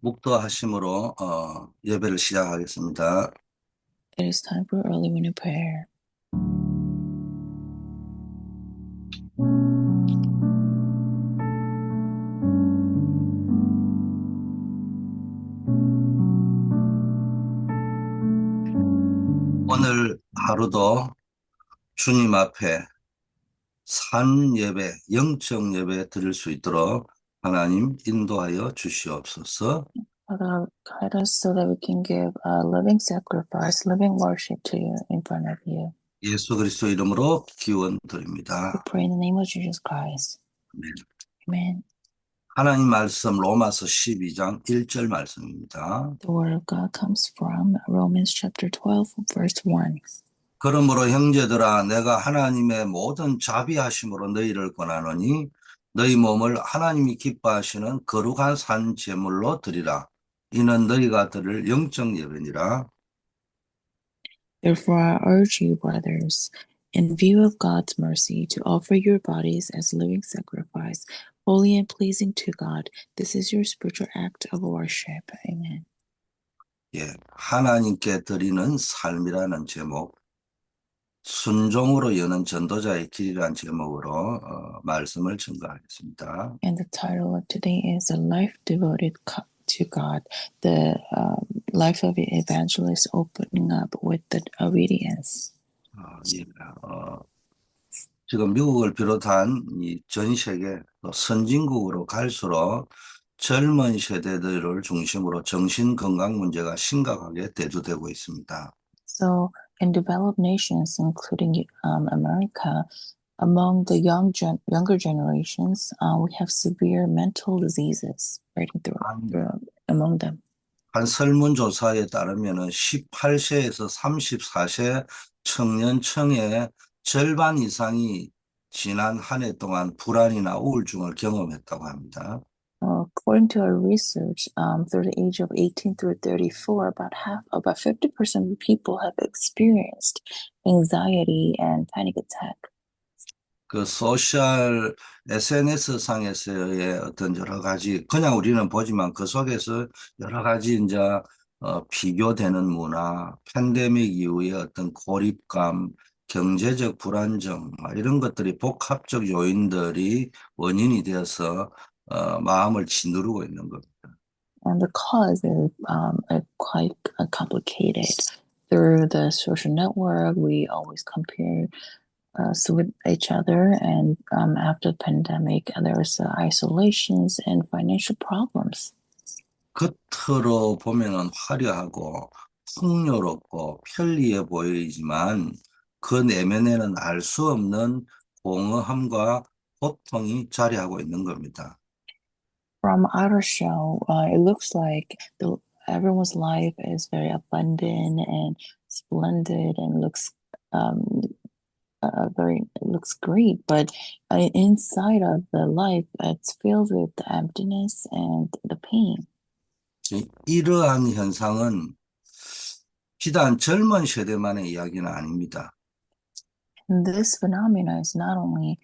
묵도하심으로 예배를 시작하겠습니다. It is time for early morning prayer. 오늘 하루도 주님 앞에 산 예배, 영적 예배 드릴 수 있도록 하나님 인도하여 주시옵소서. Father, guide us so that we can give a living sacrifice, living worship to you in front of you. 예수 그리스도 이름으로 기원 We 드립니다. pray in the name of Jesus Christ. 아멘. Amen. 하나님 말씀 로마서 12장 1절 말씀입니다. The word of God comes from Romans chapter 12, verse 1. 그러므로 형제들아 내가 하나님의 모든 자비하심으로 너희를 권하노니 너희 몸을 하나님이 기뻐하시는 거룩한 산 제물로 드리라. 이는 너희가 드릴 영적 예배니라. Therefore, I urge you, brothers, in view of God's mercy, to offer your bodies as living sacrifice, holy and pleasing to God. This is your spiritual act of worship. Amen. 예, 하나님께 드리는 삶이라는 제목, 순종으로 여는 전도자의 길이라는 제목으로 말씀을 증거하겠습니다. And the title of today is A Life Devoted to God, the life of an evangelist opening up with the obedience. 예, 지금 미국을 비롯한 이 전 세계 선진국으로 갈수록 젊은 세대들을 중심으로 정신 건강 문제가 심각하게 대두되고 있습니다. So, in developed nations, including America, among the younger generations, we have severe mental diseases spreading through among them. 한 설문조사에 따르면 18세에서 34세 청년층의 절반 이상이 지난 한 해 동안 불안이나 우울증을 경험했다고 합니다. According to our research, through the age of 18 through 34, about 50% of people have experienced anxiety and panic attack. 그 소셜 SNS 상에서의 어떤 여러 가지 그냥 우리는 보지만 그 속에서 여러 가지 이제 비교되는 문화, 팬데믹 이후의 어떤 고립감, 경제적 불안정 이런 것들이 복합적 요인들이 원인이 되어서 마음을 짓누르고 있는 겁니다. And the cause is quite complicated. Through the social network, we always compare with each other, and after the pandemic, there's isolations and financial problems. 겉으로 보면은 화려하고 풍요롭고 편리해 보이지만 그 내면에는 알 수 없는 공허함과 고통이 자리하고 있는 겁니다. From outer show, it looks like everyone's life is very abundant and splendid and um, looks great, but inside of the life, it's filled with the emptiness and the pain. 이러한 현상은 비단 젊은 세대만의 이야기는 아닙니다. And this phenomena is not only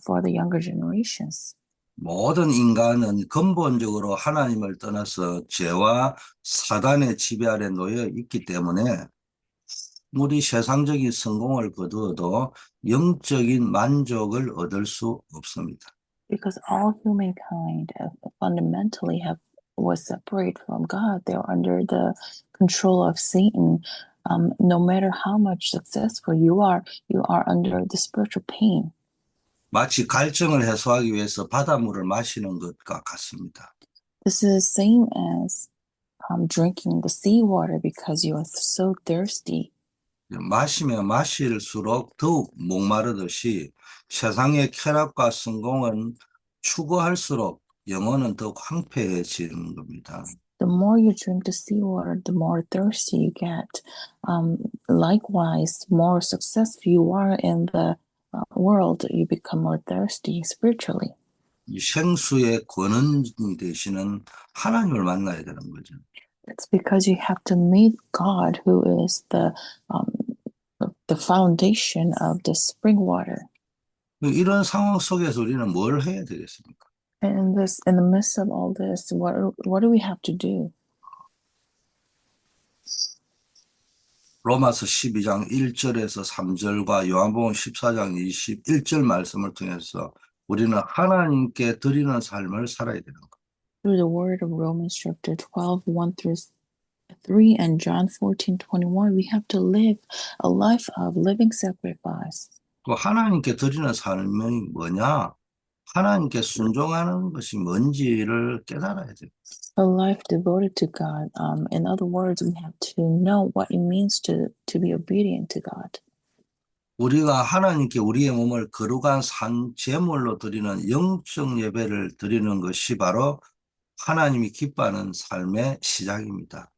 for the younger generations. 모든 인간은 근본적으로 하나님을 떠나서 죄와 사단의 지배 아래 놓여 있기 때문에 우리 세상적인 성공을 거두어도 영적인 만족을 얻을 수 없습니다. Because all humankind fundamentally was separated from God. They were under the control of Satan. No matter how much successful you are under the spiritual pain. 마치 갈증을 해소하기 위해서 바닷물을 마시는 것과 같습니다. This is the same as drinking the seawater because you are so thirsty. 마시면 마실수록 더욱 목마르듯이 세상의 쾌락과 성공은 추구할수록 영혼은 더욱 황폐해지는 겁니다. The more you drink the seawater, the more thirsty you get. Likewise, the more successful you are in the world, you become more thirsty spiritually. 이 생수의 근원이 되시는 하나님을 만나야 되는 거죠. It's because you have to meet God, who is the foundation of the spring water. 이런 상황 속에서 우리는 뭘 해야 되겠습니까? And in the midst of all this, what do we have to do? 로마서 12장 1절에서 3절과 요한복음 14장 21절 말씀을 통해서 우리는 하나님께 드리는 삶을 살아야 되는 거예요. Through the word of Romans chapter 12, 1 through 3, and John 14:21, we have to live a life of living sacrifice. 그 하나님께 드리는 삶이 뭐냐? 하나님께 순종하는 것이 뭔지를 깨달아야 돼요. A life devoted to God. In other words, we have to know what it means to be obedient to God. 우리가 하나님께 우리의 몸을 거룩한 산 제물로 드리는 영적 예배를 드리는 것이 바로 하나님이 기뻐하는 삶의 시작입니다.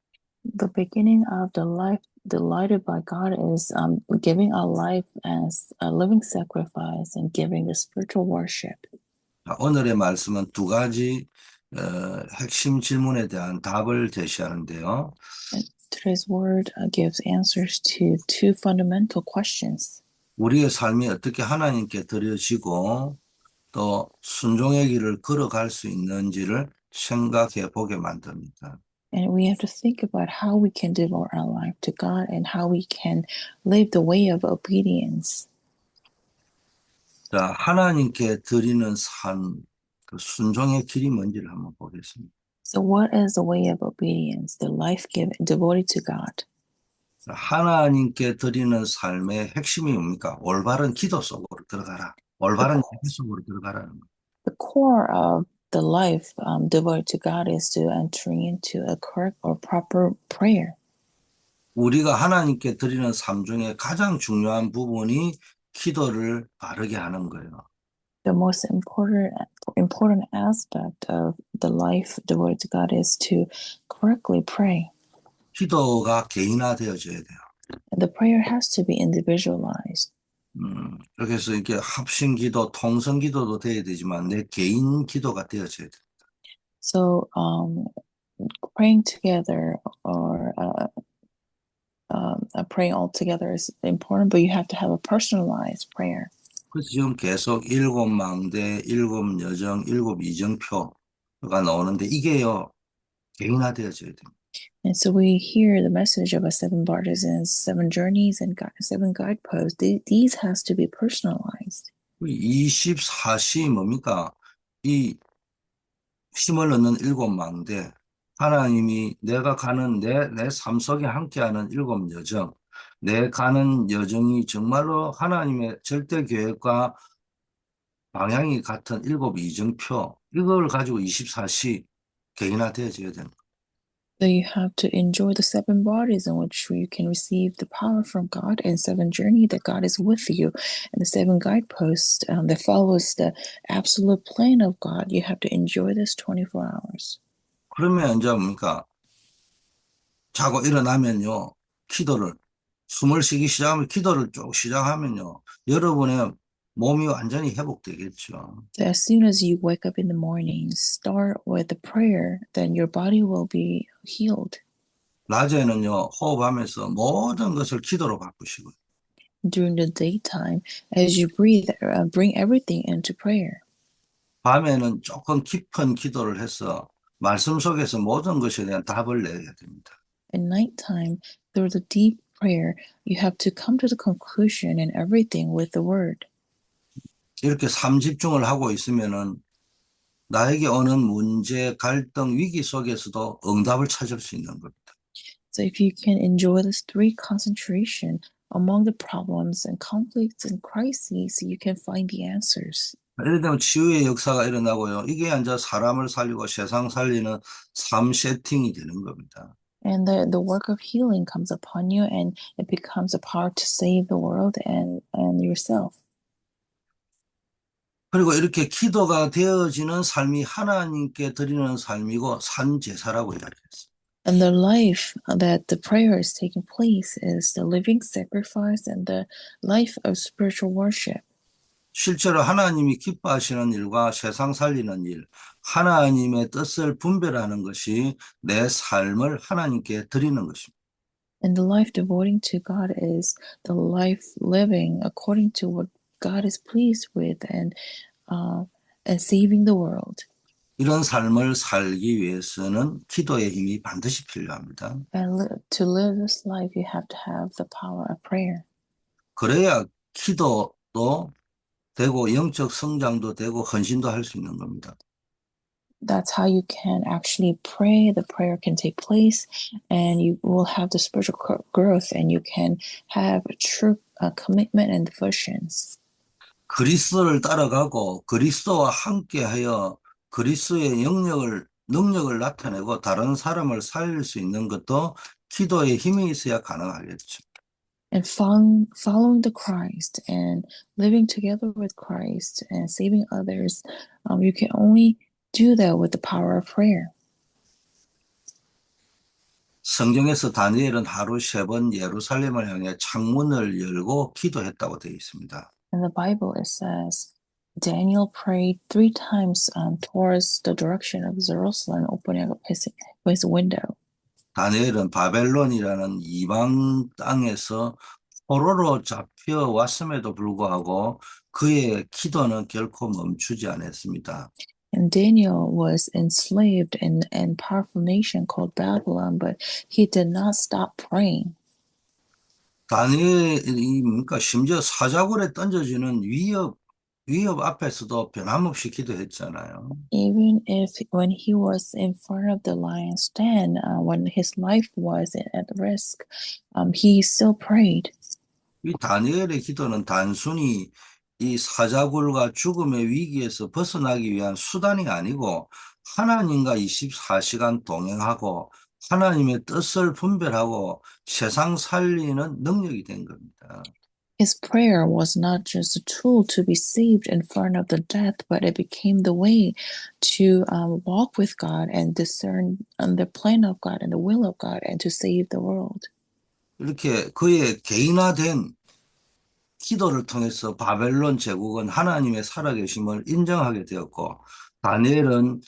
The beginning of the life delighted by God is giving our life as a living sacrifice and giving the spiritual worship. 자, 오늘의 말씀은 두 가지 핵심 질문에 대한 답을 제시하는데요. And today's word gives answers to two fundamental questions. 우리의 삶이 어떻게 하나님께 드려지고 또 순종의 길을 걸어갈 수 있는지를 생각해 보게 만듭니다. And we have to think about how we can devote our life to God and how we can live the way of obedience. 자, 하나님께 드리는 삶, 그 순종의 길이 뭔지를 한번 보겠습니다. So, what is the way of obedience, the life devoted to God? 자, 하나님께 드리는 삶의 핵심이 뭡니까? 올바른 기도 속으로 들어가라. 올바른 예배 속으로 들어가라는 거예요. The core of the life devoted to God is to entering into a correct or proper prayer. 우리가 하나님께 드리는 삶 중에 가장 중요한 부분이 기도를 바르게 하는 거예요. The most important aspect of the life devoted to God is to correctly pray. 기도가 개인화되어져야 돼요. And the prayer has to be individualized. 그래서 이게 합심 기도, 통성 기도도 돼야 되지만 내 개인 기도가 되어져야 돼요. So, praying together or praying all together is important, but you have to have a personalized prayer. 그래서 지금 계속 일곱 망대, 일곱 여정, 일곱 이정표가 나오는데 이게요, 개인화되어져야 돼요. And so we hear the message of a seven partisans, seven journeys, and seven guideposts. These has to be personalized. 24시 뭡니까? 이 힘을 얻는 일곱 망대, 하나님이 내가 가는 내 삶 속에 함께하는 일곱 여정, 내 가는 여정이 정말로 하나님의 절대 계획과 방향이 같은 일곱 이정표, 이걸 가지고 24시 개인화되어져야 되는 거예요. So you have to enjoy the seven bodies in which you can receive the power from God, and seven journey that God is with you, and the seven guideposts that follows the absolute plan of God. You have to enjoy this 24 hours. 그러면 이제 뭡니까? 자고 일어나면요, 기도를, 숨을 쉬기 시작하면 기도를 쭉 시작하면요, 여러분의 몸이 완전히 회복되겠죠. So as soon as you wake up in the morning, start with the prayer, then your body will be healed. 낮에는요, 호흡하면서 모든 것을 기도로 바꾸시고요. During the daytime, as you breathe, bring everything into prayer. 밤에는 조금 깊은 기도를 해서 말씀 속에서 모든 것에 대한 답을 내야 됩니다. At nighttime, through the deep prayer, you have to come to the conclusion in everything with the word. 이렇게 삶 집중을 하고 있으면은 나에게 오는 문제, 갈등, 위기 속에서도 응답을 찾을 수 있는 겁니다. So if you can enjoy this three concentration among the problems and conflicts and crises, you can find the answers. 예를 들면 치유의 역사가 일어나고요. 이게 이제 사람을 살리고 세상 살리는 삶 세팅이 되는 겁니다. And the work of healing comes upon you, and it becomes a power to save the world and yourself. 그리고 이렇게 기도가 되어지는 삶이 하나님께 드리는 삶이고 산제사라고 이야기했어요. And the life that the prayer is taking place is the living sacrifice and the life of spiritual worship. 실제로 하나님이 기뻐하시는 일과 세상 살리는 일, 하나님의 뜻을 분별하는 것이 내 삶을 하나님께 드리는 것입니다. And the life devoting to God is the life living according to what God is pleased with and saving the world. 이런 삶을 살기 위해서는 기도의 힘이 반드시 필요합니다. And to live this life, you have to have the power of prayer. 그래야 기도도 되고 영적 성장도 되고 헌신도 할 수 있는 겁니다. That's how you can actually pray. The prayer can take place, and you will have the spiritual growth, and you can have true commitment and devotions. 그리스도를 따라가고 그리스도와 함께하여 그리스도의 능력을 나타내고 다른 사람을 살릴 수 있는 것도 기도의 힘이 있어야 가능하겠죠. And following the Christ and living together with Christ and saving others, you can only do that with the power of prayer. 성경에서 다니엘은 하루 3번 예루살렘을 향해 창문을 열고 기도했다고 되어 있습니다. In the Bible, it says Daniel prayed 3 times towards the direction of Jerusalem, opening up his window. 다니엘은 바벨론이라는 이방 땅에서 포로로 잡혀왔음에도 불구하고 그의 기도는 결코 멈추지 않았습니다. And Daniel was enslaved in a powerful nation called Babylon, but he did not stop praying. 다니엘이 그러니까 심지어 사자굴에 던져지는 위협 앞에서도 변함없이 기도했잖아요. Even if when he was in front of the lion's den, when his life was at risk, he still prayed. 이 다니엘의 기도는 단순히 이 사자굴과 죽음의 위기에서 벗어나기 위한 수단이 아니고 하나님과 24시간 동행하고 하나님의 뜻을 분별하고 세상 살리는 능력이 된 겁니다. His prayer was not just a tool to be saved in front of the death, but it became the way to walk with God and discern the plan of God and the will of God and to save the world. 이렇게 그의 개인화된 기도를 통해서 바벨론 제국은 하나님의 살아계심을 인정하게 되었고 다니엘은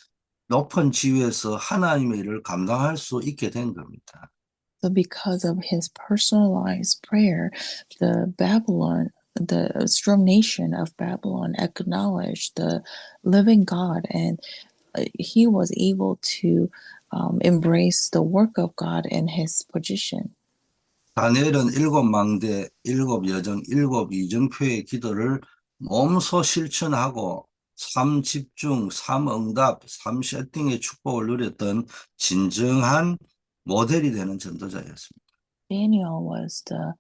높은 지위에서 하나님의 일을 감당할 수 있게 된 겁니다. So, because of his personalized prayer, the strong nation of Babylon acknowledged the living God, and he was able to embrace the work of God in his position. 다니엘은 7망대, 7여정, 7이정표의 기도를 몸소 실천하고 3집중, 3응답, 3세팅의 축복을 누렸던 진정한 모델이 되는 전도자였습니다. Daniel was the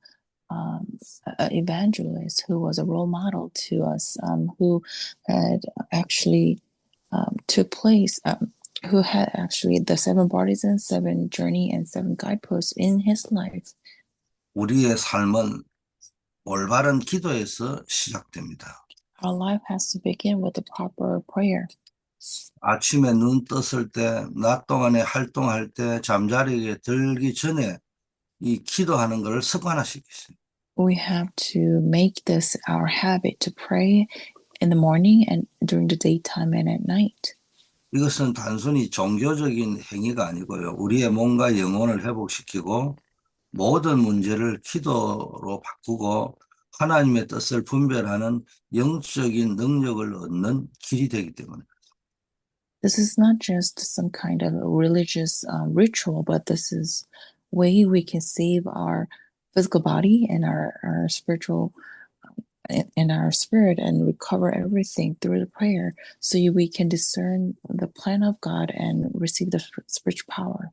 evangelist who was a role model to us, who had actually took place, who had actually the 7 partisans, 7 journey, and 7 guideposts in his life. 우리의 삶은 올바른 기도에서 시작됩니다. Our life has to begin with the proper prayer. 아침에 눈 떴을 때, 낮 동안에 활동할 때, 잠자리에 들기 전에 이 기도하는 걸 습관화시키세요. We have to make this our habit to pray in the morning and during the daytime and at night. 이것은 단순히 종교적인 행위가 아니고요. 우리의 몸과 영혼을 회복시키고 모든 문제를 기도로 바꾸고 하나님의 뜻을 분별하는 영적인 능력을 얻는 길이 되기 때문에. This is not just some kind of religious ritual, but this is way we can save our physical body and our spiritual in our spirit and recover everything through the prayer so we can discern the plan of God and receive the spiritual power.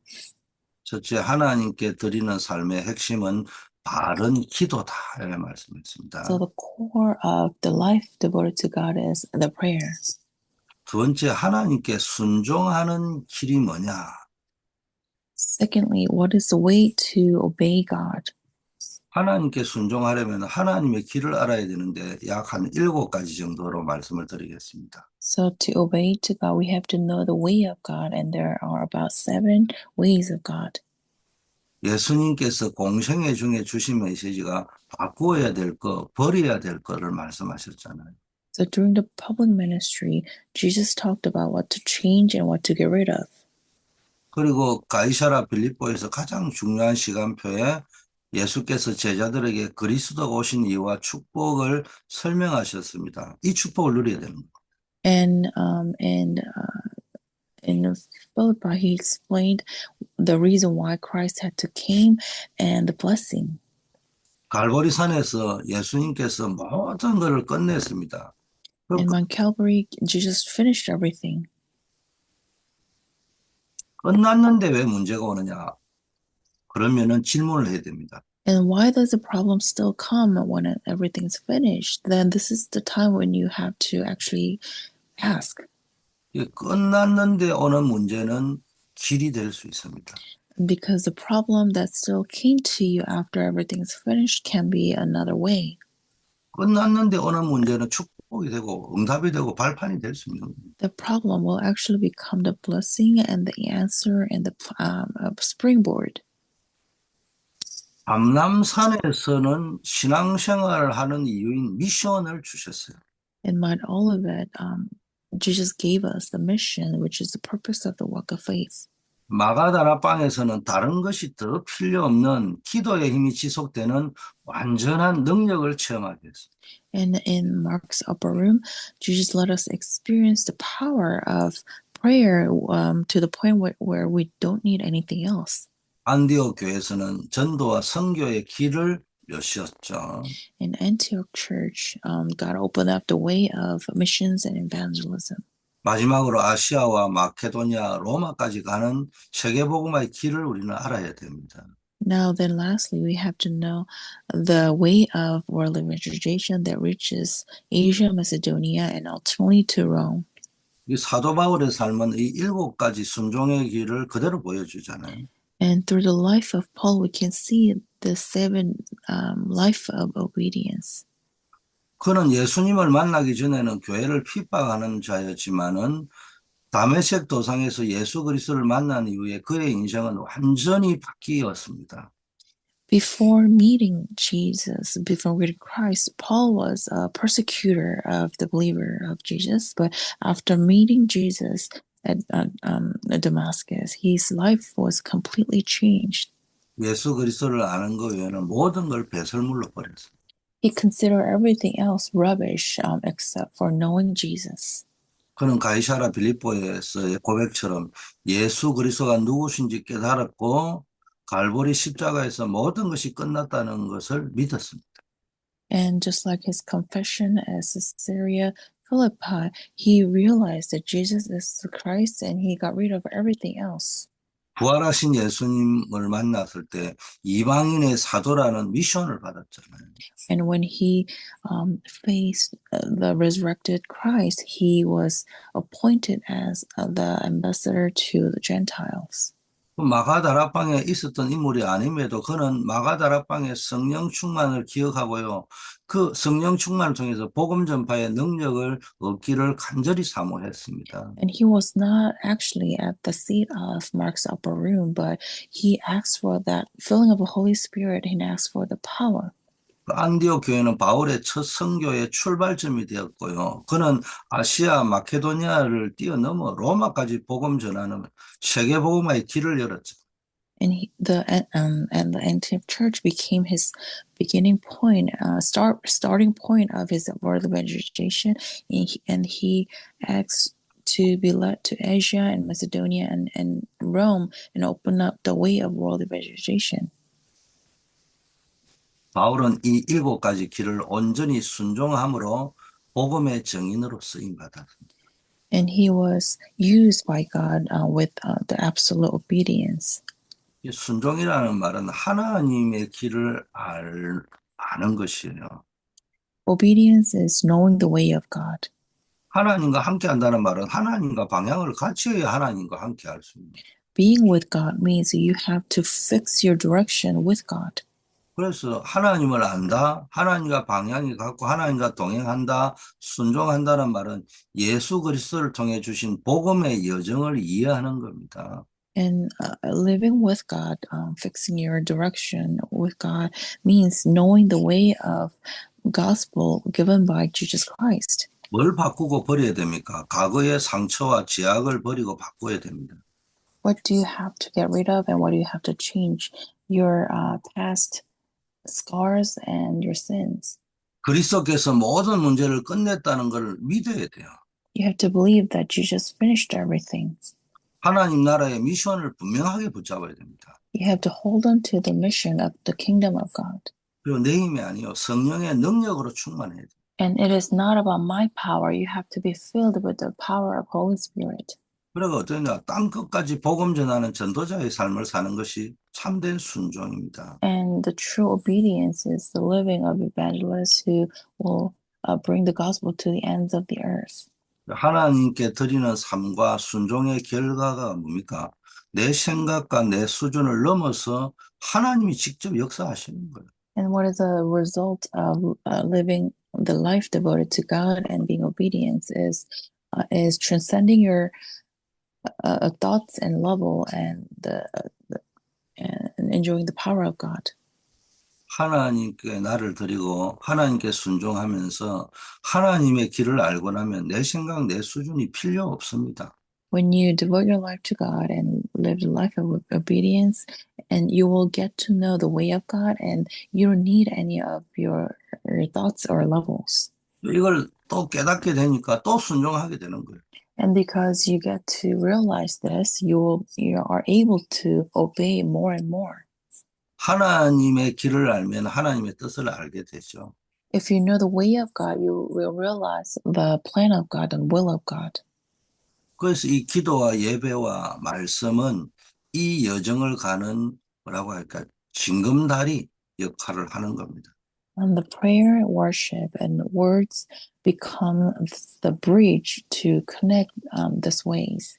첫째, 하나님께 드리는 삶의 핵심은 바른 기도다 이렇게 말씀했습니다. So the core of the life devoted to God is the prayer. 두 번째, 하나님께 순종하는 길이 뭐냐? Secondly, what is the way to obey God? 하나님께 순종하려면 하나님의 길을 알아야 되는데 약 한 7가지 정도로 말씀을 드리겠습니다. So to obey to God, we have to know the way of God, and there are about 7 ways of God. 예수님께서 공생애 중에 주신 메시지가 바꾸어야 될 거, 버려야 될 거를 말씀하셨잖아요. So during the public ministry, Jesus talked about what to change and what to get rid of. 그리고 가이사라 빌립보에서 가장 중요한 시간표에 예수께서 제자들에게 그리스도가 오신 이유와 축복을 설명하셨습니다. 이 축복을 누려야 되는 거예요. And in Philippi, he explained the reason why Christ had to came and the blessing. 갈보리산에서 예수님께서 모든 것을 끝냈습니다. 그 In Mount Calvary, Jesus finished everything. 끝났는데 왜 문제가 오느냐? 그러면은 질문을 해야 됩니다. And why does the problem still come when everything's finished? Then this is the time when you have to actually ask. 이 끝났는데 오는 문제는 길이 될 수 있습니다. Because the problem that still came to you after everything's finished can be another way. 끝났는데 오는 문제는 축복이 되고 응답이 되고 발판이 될 수 있는 겁니다. The problem will actually become the blessing and the answer and the springboard. 감람산에서는 신앙생활을 하는 이유인 미션을 주셨어요. In Mount Olivet, Jesus gave us the mission, which is the purpose of the walk of faith. 마가다락방에서는 다른 것이 더 필요 없는 기도의 힘이 지속되는 완전한 능력을 체험하게 했습니다. And in Mark's upper room, Jesus let us experience the power of prayer to the point where we don't need anything else. 안디옥 교회에서는 전도와 선교의 길을 여셨죠. In Antioch Church, God opened up the way of missions and evangelism. 마지막으로 아시아와 마케도니아, 로마까지 가는 세계복음화의 길을 우리는 알아야 됩니다. Now, then, lastly, we have to know the way of world evangelization that reaches Asia, Macedonia, and ultimately to Rome. 이 사도 바울의 삶은 이 7가지 순종의 길을 그대로 보여주잖아요. And through the life of Paul, we can see the seven life of obedience. 그는 예수님을 만나기 전에는 교회를 핍박하는 자였지만은 다메섹 도상에서 예수 그리스도를 만난 이후에 그의 인생은 완전히 바뀌었습니다. Before meeting Jesus, before meeting Christ, Paul was a persecutor of the believer of Jesus. But after meeting Jesus at Damascus, his life was completely changed. 예수 그리스도를 아는 것 외에는 모든 걸 배설물로 버렸습니다. He considered everything else rubbish except for knowing Jesus. 그는 가이사라 빌립보에서의 고백처럼 예수 그리스도가 누구신지 깨달았고 갈보리 십자가에서 모든 것이 끝났다는 것을 믿었습니다. And just like his confession at Caesarea Philippi, he realized that Jesus is the Christ and he got rid of everything else. 부활하신 예수님을 만났을 때 이방인의 사도라는 미션을 받았잖아요. And when he faced the resurrected Christ, he was appointed as the ambassador to the Gentiles. 마가다락방에 있었던 인물이 아님에도 그는 마가다락방의 성령 충만을 기억하고요. 그 성령 충만을 통해서 복음 전파의 능력을 얻기를 간절히 사모했습니다. And he was not actually at the seat of Mark's upper room, but he asked for that filling of the Holy Spirit and asked for the power. 안디옥 교회는 바울의 첫 선교의 출발점이 되었고요. 그는 아시아 마케도니아를 뛰어넘어 로마까지 복음 전하는 세계 복음화의 길을 열었죠. And the Antioch church became his beginning point, starting point of his world evangelization, and he asked to be led to Asia and Macedonia and Rome and open up the way of world evangelization. 바울은 이 7가지 길을 온전히 순종함으로 복음의 증인으로 쓰임 받았습니다. And he was used by God with the absolute obedience. 이 순종이라는 말은 하나님의 길을 아는 것이에요. Obedience is knowing the way of God. 하나님과 함께 한다는 말은 하나님과 방향을 같이 해야 하나님과 함께 할 수 있는. Being with God means you have to fix your direction with God. 그래서 하나님을 안다, 하나님과 방향이 같고 하나님과 동행한다, 순종한다는 말은 예수 그리스도를 통해 주신 복음의 여정을 이해하는 겁니다. And living with God, fixing your direction with God means knowing the way of gospel given by Jesus Christ. 뭘 바꾸고 버려야 됩니까? 과거의 상처와 죄악을 버리고 바꿔야 됩니다. What do you have to get rid of and what do you have to change? Your past scars and your sins. 그리스도께서 모든 문제를 끝냈다는 걸 믿어야 돼요. You have to believe that Jesus finished everything. 하나님 나라의 미션을 분명하게 붙잡아야 됩니다. You have to hold on to the mission of the kingdom of God. 그리고 내 힘이 아니요 성령의 능력으로 충만해야 돼요. And it is not about my power. You have to be filled with the power of Holy Spirit. 그래가 어떠냐 땅 끝까지 복음 전하는 전도자의 삶을 사는 것이 참된 순종입니다. And the true obedience is the living of evangelists who will bring the gospel to the ends of the earth. 하나님께 드리는 삶과 순종의 결과가 뭡니까? 내 생각과 내 수준을 넘어서 하나님이 직접 역사하시는 거예요. And what is the result of living the life devoted to God and being obedient is transcending your thoughts and level and and enjoying the power of God. 하나님께 나를 드리고 하나님께 순종하면서 하나님의 길을 알고 나면 내 생각, 내 수준이 필요 없습니다. When you devote your life to God and live the life of obedience, and you will get to know the way of God, and you don't need any of your thoughts or levels. 이걸 또 깨닫게 되니까 또 순종하게 되는 거예요. And because you get to realize this, you are able to obey more and more. 하나님의 길을 알면 하나님의 뜻을 알게 되죠. If you know the way of God, you will realize the plan of God and will of God. 그래서 이 기도와 예배와 말씀은 이 여정을 가는 뭐라고 할까 징검다리 역할을 하는 겁니다. And the prayer, worship, and words become the bridge to connect these ways.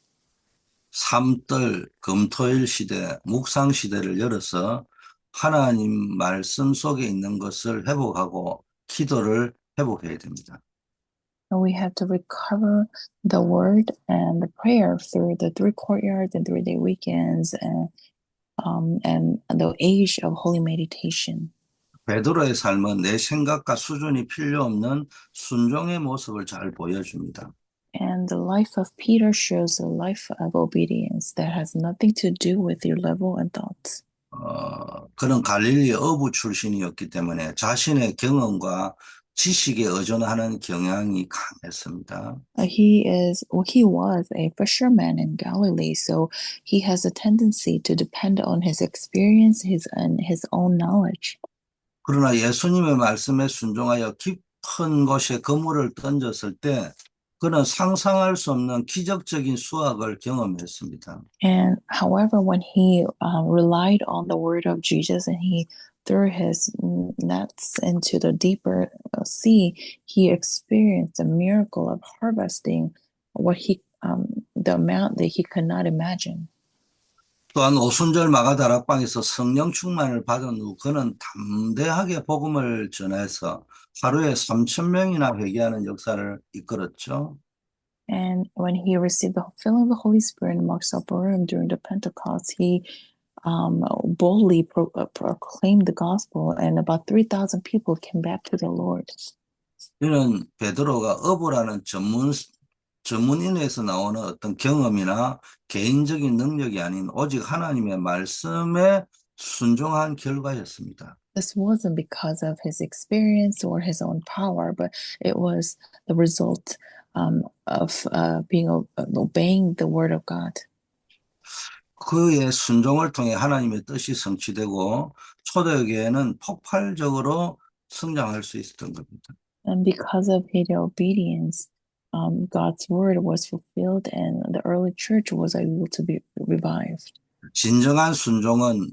삼들 금토일 시대, 묵상 시대를 열어서 하나님 말씀 속에 있는 것을 회복하고 기도를 회복해야 됩니다. And we have to recover the word and the prayer through the three courtyards and 3-day weekends and the age of holy meditation. 베드로의 삶은 내 생각과 수준이 필요 없는 순종의 모습을 잘 보여줍니다. And the life of Peter shows a life of obedience that has nothing to do with your level and thoughts. 그는 갈릴리 어부 출신이었기 때문에 자신의 경험과 지식에 의존하는 경향이 강했습니다. He was a fisherman in Galilee, so he has a tendency to depend on his experience, his own knowledge. 그러나 예수님의 말씀에 순종하여 깊은 곳에 그물을 던졌을 때 그는 상상할 수 없는 기적적인 수확을 경험했습니다. And however, when he relied on the word of Jesus and he threw his nets into the deeper sea, he experienced a miracle of harvesting the amount that he could not imagine. 또한 오순절 마가다락방에서 성령 충만을 받은 후 그는 담대하게 복음을 전해서 하루에 3,000명이나 회개하는 역사를 이끌었죠. And when he received the filling of the Holy Spirit in Mark's upper room during the Pentecost, he boldly proclaimed the gospel, and about 3,000 people came back to the Lord. 이는 베드로가 어부라는 전문인에서 나오는 어떤 경험이나 개인적인 능력이 아닌 오직 하나님의 말씀에 순종한 결과였습니다. This wasn't because of his experience or his own power, but it was the result of obeying the word of God. 그의 순종을 통해 하나님의 뜻이 성취되고 초대교회는 폭발적으로 성장할 수 있었던 겁니다. And because of his obedience, God's word was fulfilled and the early church was able to be revived. 진정한 순종은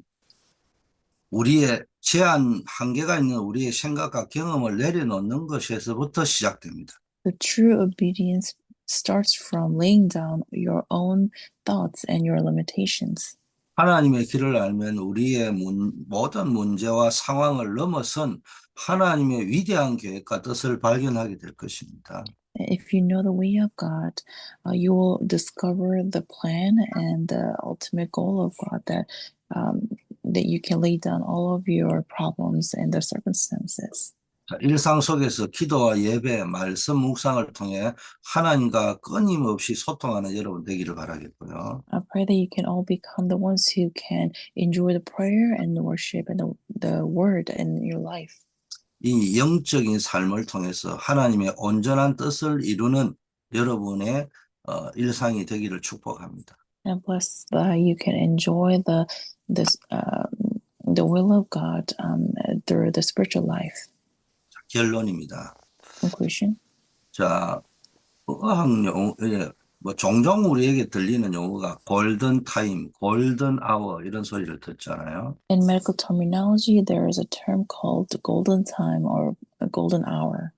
우리의 제한, 한계가 있는 우리의 생각과 경험을 내려놓는 것에서부터 시작됩니다. The true obedience starts from laying down your own thoughts and your limitations. 하나님의 길을 알면 우리의 모든 문제와 상황을 넘어선 하나님의 위대한 계획과 뜻을 발견하게 될 것입니다. If you know the way of God, you will discover the plan and the ultimate goal of God that you can lay down all of your problems and the circumstances. 일상 속에서 기도와 예배, 말씀 묵상을 통해 하나님과 끊임없이 소통하는 여러분 되기를 바라겠고요. I pray that you can all become the ones who can enjoy the prayer and the worship and the word in your life. 이 영적인 삶을 통해서 하나님의 온전한 뜻을 이루는 여러분의 일상이 되기를 축복합니다. And plus, you can enjoy the will of God through the spiritual life. 결론입니다. Conclusion. 자, 어학 용어, 뭐 종종 우리에게 들리는 용어가 골든 타임, 골든 아워 이런 소리를 듣잖아요. In medical terminology, there is a term called golden time or a golden hour.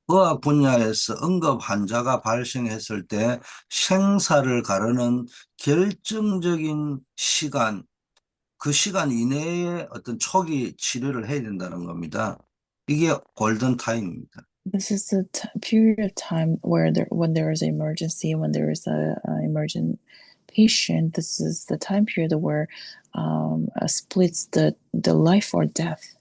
의학 분야에서 응급 환자가 발생했을 때 생사를 가르는 결정적인 시간, 그 시간 이내에 어떤 초기 치료를 해야 된다는 겁니다. 이게 골든 타임입니다. This is the period of time where when there is an emergency, when there is a emergent patient. This is the time period where splits the life or death.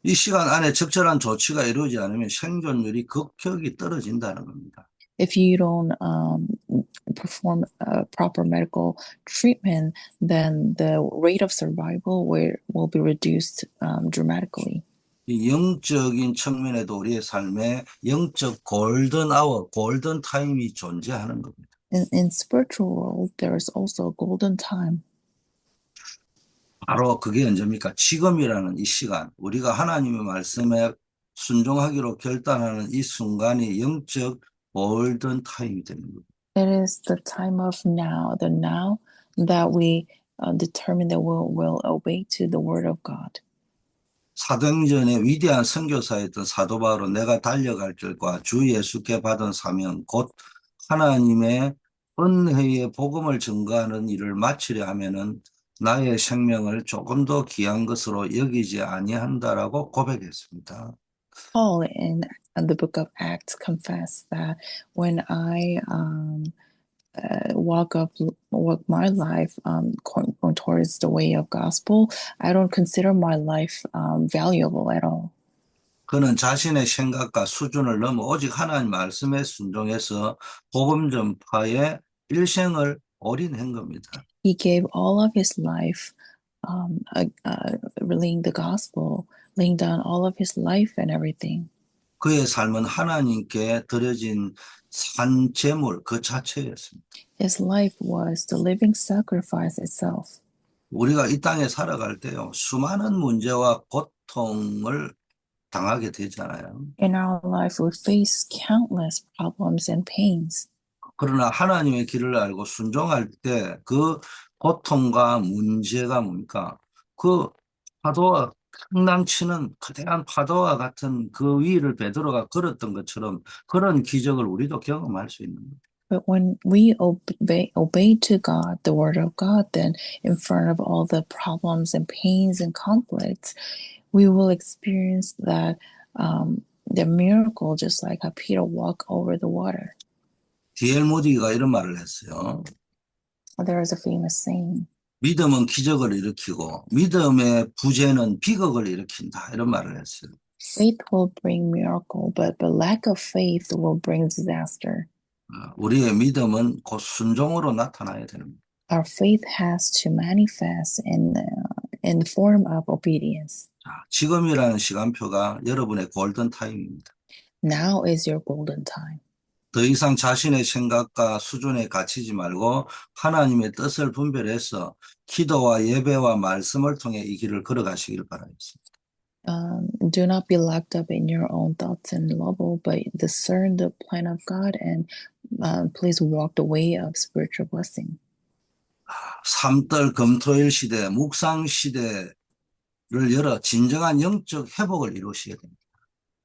이 시간 안에 적절한 조치가 이루어지지 않으면 생존율이 급격히 떨어진다는 겁니다. If you don't perform proper medical treatment, then the rate of survival will be reduced dramatically. 이 영적인 측면에도 우리의 삶에 영적 골든 아워, 골든 타임이 존재하는 겁니다. In spiritual world, there is also a golden time. 바로 그게 언제입니까? 지금이라는 이 시간, 우리가 하나님의 말씀에 순종하기로 결단하는 이 순간이 영적 골든 타임이 되는 겁니다. It is the time of now, the now that we determine that we'll obey to the word of God. 사도행전의 위대한 선교사였던 사도 바울은 내가 달려갈 길과 주 예수께 받은 사명 곧 하나님의 은혜의 복음을 증거하는 일을 마치려 하면은 나의 생명을 조금 더 귀한 것으로 여기지 아니한다라고 고백했습니다. Paul in the book of Acts confessed that when I walk my life going towards the way of gospel, I don't consider my life valuable at all. 그는 자신의 생각과 수준을 넘어 오직 하나님 말씀에 순종해서 복음 전파에 일생을 올인한 겁니다. He gave all of his life relaying the gospel, laying down all of his life and everything. 그의 삶은 하나님께 드려진 산 제물 그 자체였습니다. His life was the living sacrifice itself. 우리가 이 땅에 살아갈 때요, 수많은 문제와 고통을 당하게 되잖아요. In our life, we face countless problems and pains. 그러나 하나님의 길을 알고 순종할 때 그 고통과 문제가 뭡니까? 그 파도와 낭치는 거대한 파도와 같은 그 위를 베드로가 걸었던 것처럼 그런 기적을 우리도 경험할 수 있는 거예요. But when we obey to God, the word of God, then in front of all the problems and pains and conflicts, we will experience that the miracle, just like how Peter walked over the water. D.L. 모디가 이런 말을 했어요. There is a famous saying. 믿음은 기적을 일으키고 믿음의 부재는 비극을 일으킨다. 이런 말을 했어요. Faith will bring miracle, but the lack of faith will bring disaster. 우리의 믿음은 곧 순종으로 나타나야 됩니다. Our faith has to manifest in the form of obedience. 자, 지금이라는 시간표가 여러분의 골든 타임입니다. Now is your golden time. 더 이상 자신의 생각과 수준에 갇히지 말고 하나님의 뜻을 분별해서 기도와 예배와 말씀을 통해 이 길을 걸어가시기를 바라겠습니다. Do not be locked up in your own thoughts and level, but discern the plan of God and please walk the way of spiritual blessing. 삼떨 금토일 시대, 묵상 시대를 열어 진정한 영적 회복을 이루셔야 됩니다.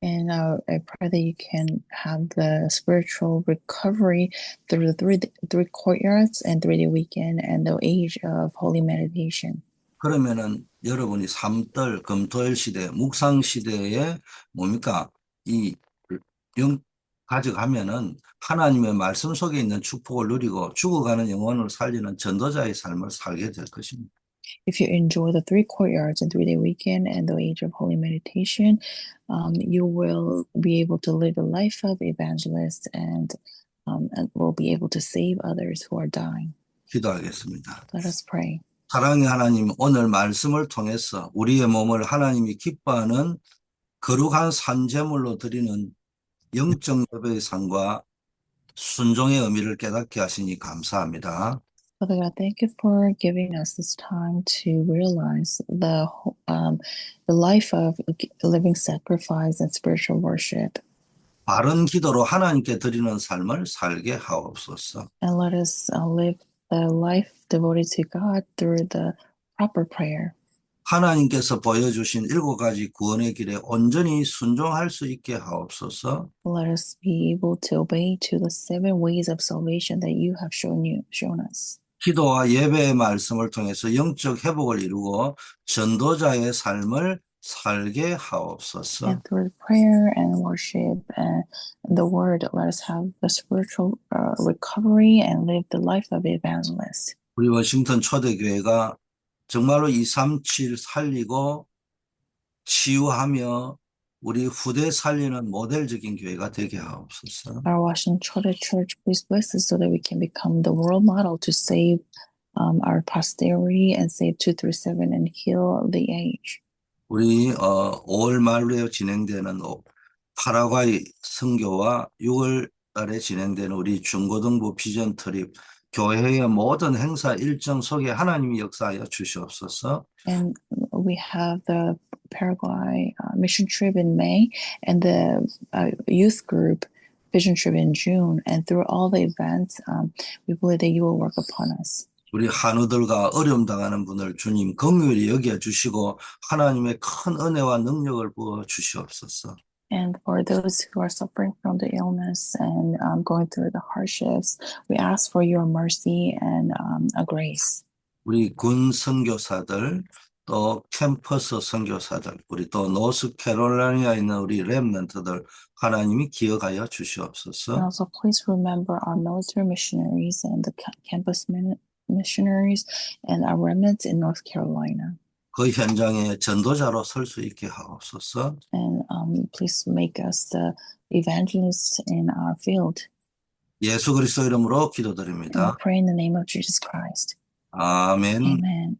And I pray that you can have the spiritual recovery through the three courtyards and 3-day weekend and the age of holy meditation. 그러면은 여러분이 삼떨 금토일 시대, 묵상 시대에 뭡니까? 이 영 가져가면은 하나님의 말씀 속에 있는 축복을 누리고 죽어가는 영혼을 살리는 전도자의 삶을 살게 될 것입니다. If you enjoy the 3 courtyards and 3-day weekend and the age of holy meditation, you will be able to live a life of evangelists and will be able to save others who are dying. 기도하겠습니다. Let us pray. 사랑의 하나님, 오늘 말씀을 통해서 우리의 몸을 하나님이 기뻐하는 거룩한 산제물로 드리는 영적 예배의 상과 순종의 의미를 깨닫게 하시니 감사합니다. Father God, thank you for giving us this time to realize the life of living sacrifice and spiritual worship. 바른 기도로 하나님께 드리는 삶을 살게 하옵소서. And let us live the life devoted to God through the proper prayer. 하나님께서 보여주신 7가지 구원의 길에 온전히 순종할 수 있게 하옵소서. Let us be able to obey to the 7 ways of salvation that you have shown us. 기도와 예배의 말씀을 통해서 영적 회복을 이루고 전도자의 삶을 살게 하옵소서. And through prayer and worship and the word, let us have the spiritual recovery and live the life of evangelist. 우리 워싱턴 초대교회가 정말로 237 살리고 치유하며 우리 후대 살리는 모델적인 교회가 되게 하옵소서. Our Washington Church, please bless us so that we can become the world model to save our posterity and save 237 and heal the age. 우리 5월 말에 진행되는 파라과이 선교와 6월 달에 진행되는 우리 중고등부 비전 트립 교회의 모든 행사 일정 속에 하나님이 역사하여 주시옵소서. And we have the Paraguay mission trip in May and the youth group vision trip in June. And through all the events, we believe that you will work upon us. 우리 한우들과 어려움 당하는 분을 주님 긍휼히 여겨 주시고 하나님의 큰 은혜와 능력을 부어 주시옵소서. And for those who are suffering from the illness and going through the hardships, we ask for your mercy and a grace. 우리 군 선교사들 또 캠퍼스 선교사들 우리 또 노스캐롤라이나에 있는 우리 렘넌트들 하나님이 기억하여 주시옵소서. And also please remember our military missionaries and the campus missionaries and our remnants in North Carolina. 그 현장에 전도자로 설 수 있게 하옵소서. And please make us the evangelists in our field. 예수 그리스도 이름으로 And we 기도드립니다. pray in the name of Jesus Christ. 아멘. Amen.